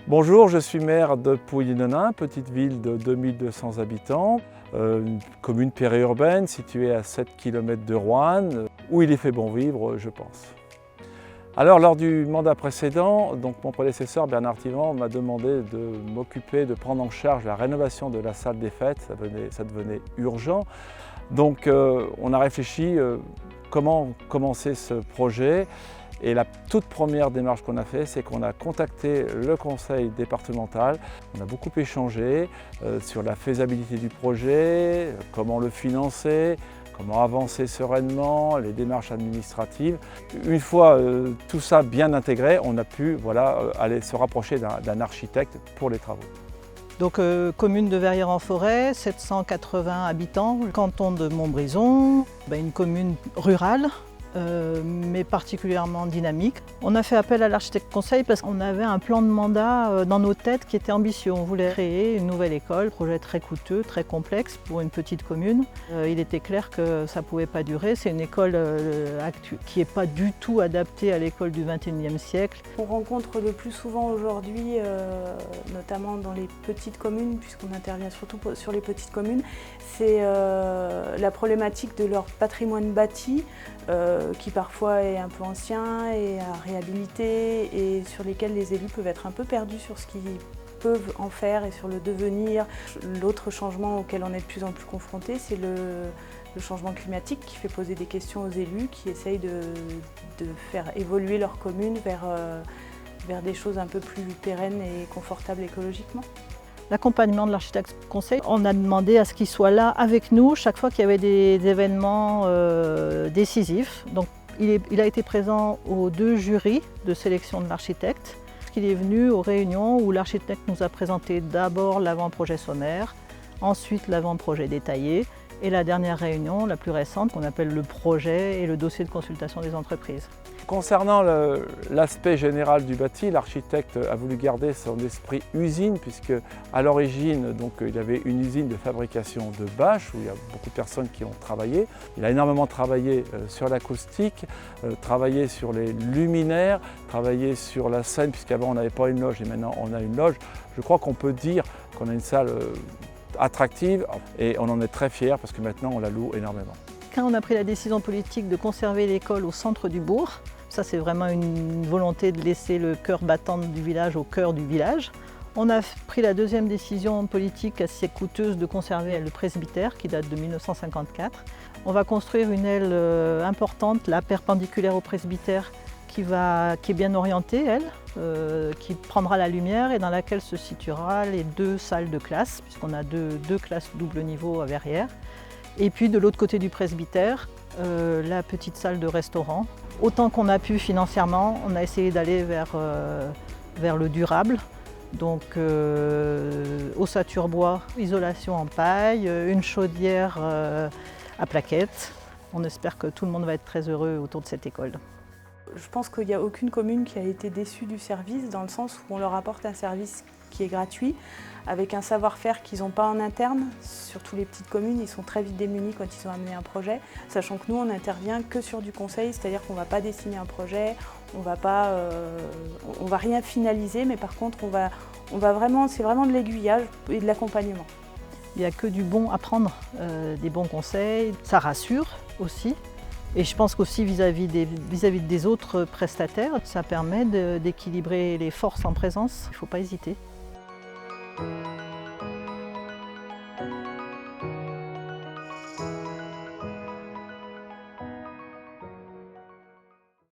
Bonjour, je suis maire de Pouilly-Nonain, petite ville de 2200 habitants, une commune périurbaine située à 7 km de Roanne, où il est fait bon vivre, je pense. Alors, lors du mandat précédent, mon prédécesseur Bernard Thivan m'a demandé de m'occuper, de prendre en charge la rénovation de la salle des fêtes, ça devenait urgent. Donc on a réfléchi comment commencer ce projet. Et la toute première démarche qu'on a fait, c'est qu'on a contacté le conseil départemental. On a beaucoup échangé sur la faisabilité du projet, comment le financer, comment avancer sereinement, les démarches administratives. Une fois tout ça bien intégré, on a pu aller se rapprocher d'un architecte pour les travaux. Donc commune de Verrières-en-Forêt, 780 habitants, canton de Montbrison, une commune rurale. Mais particulièrement dynamique. On a fait appel à l'architecte conseil parce qu'on avait un plan de mandat dans nos têtes qui était ambitieux. On voulait créer une nouvelle école, projet très coûteux, très complexe pour une petite commune. Il était clair que ça ne pouvait pas durer. C'est une école qui n'est pas du tout adaptée à l'école du XXIe siècle. On rencontre le plus souvent aujourd'hui, notamment dans les petites communes, puisqu'on intervient surtout sur les petites communes, c'est la problématique de leur patrimoine bâti, qui parfois est un peu ancien et à réhabiliter et sur lesquels les élus peuvent être un peu perdus sur ce qu'ils peuvent en faire et sur le devenir. L'autre changement auquel on est de plus en plus confronté, c'est le changement climatique qui fait poser des questions aux élus qui essayent de faire évoluer leur commune vers des choses un peu plus pérennes et confortables écologiquement. L'accompagnement de l'architecte conseil, on a demandé à ce qu'il soit là avec nous chaque fois qu'il y avait des événements décisifs. Donc, il a été présent aux 2 jurys de sélection de l'architecte. Il est venu aux réunions où l'architecte nous a présenté d'abord l'avant-projet sommaire, ensuite l'avant-projet détaillé et la dernière réunion, la plus récente, qu'on appelle le projet et le dossier de consultation des entreprises. Concernant l'aspect général du bâti, l'architecte a voulu garder son esprit usine puisque à l'origine il y avait une usine de fabrication de bâches où il y a beaucoup de personnes qui ont travaillé. Il a énormément travaillé sur l'acoustique, travaillé sur les luminaires, travaillé sur la scène puisqu'avant on n'avait pas une loge et maintenant on a une loge. Je crois qu'on peut dire qu'on a une salle attractive et on en est très fiers parce que maintenant on la loue énormément. Quand on a pris la décision politique de conserver l'école au centre du bourg, ça c'est vraiment une volonté de laisser le cœur battant du village au cœur du village. On a pris la deuxième décision politique assez coûteuse de conserver le presbytère qui date de 1954. On va construire une aile importante, là perpendiculaire au presbytère, qui est bien orientée, qui prendra la lumière et dans laquelle se situera les 2 salles de classe, puisqu'on a deux classes double niveau à Verrières. Et puis de l'autre côté du presbytère, la petite salle de restaurant. Autant qu'on a pu financièrement, on a essayé d'aller vers le durable. Donc ossature bois, isolation en paille, une chaudière à plaquettes. On espère que tout le monde va être très heureux autour de cette école. Je pense qu'il n'y a aucune commune qui a été déçue du service dans le sens où on leur apporte un service qui est gratuit, avec un savoir-faire qu'ils n'ont pas en interne. Surtout les petites communes, ils sont très vite démunis quand ils ont amené un projet, sachant que nous, on n'intervient que sur du conseil, c'est-à-dire qu'on ne va pas dessiner un projet, on va rien finaliser, mais par contre, c'est vraiment de l'aiguillage et de l'accompagnement. Il n'y a que du bon à prendre, des bons conseils, ça rassure aussi. Et je pense qu'aussi vis-à-vis des autres prestataires, ça permet d'équilibrer les forces en présence. Il ne faut pas hésiter.